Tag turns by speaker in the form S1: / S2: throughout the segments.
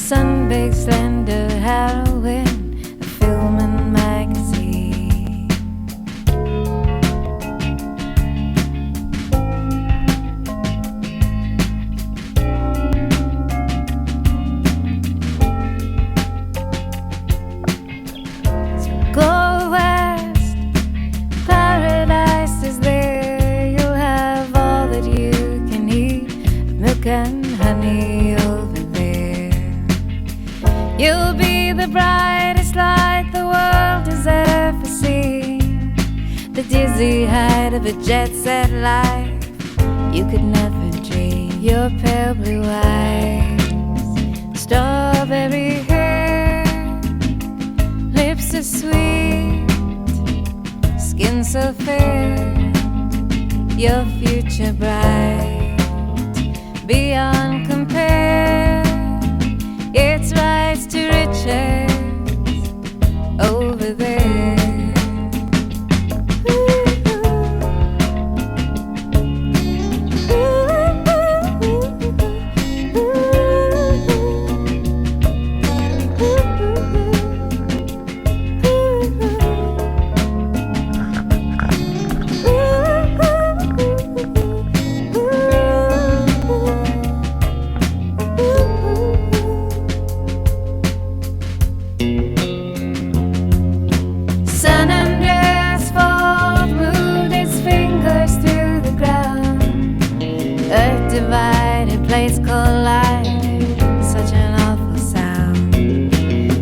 S1: Sunbaked slender heroine, a film and magazine. So go west, paradise is there. You'll have all that you can eat, milk and honey over there. You'll be the brightest light the world has ever seen, the dizzy height of a jet-set life you could never dream. Your pale blue eyes, strawberry hair, lips so sweet, skin so fair, your future bright, beyond compare. It's rights to riches over there. San Andreas fault moved its fingers through the ground. Earth divided, plates collided, such an awful sound.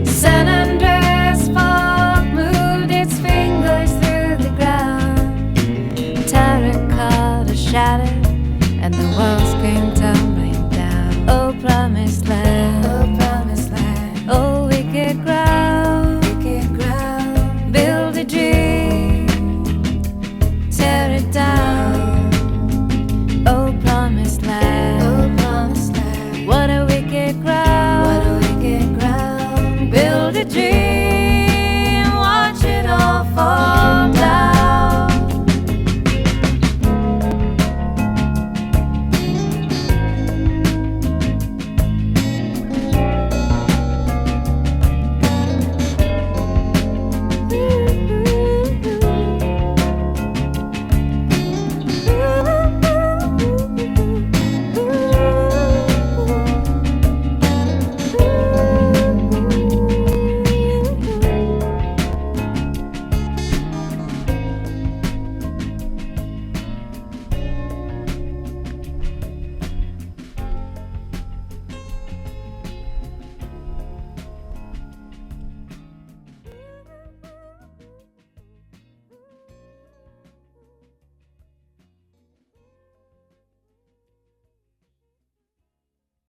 S1: San Andreas fault moved its fingers through the ground. Terracotta shattered, and the walls came tumbling down. Oh, promised land, oh, promised land, oh, wicked ground, wicked ground. Build a dream, tear it down. Oh, promised land, oh, promised land. What a wicked ground, what a wicked ground. Build a dream.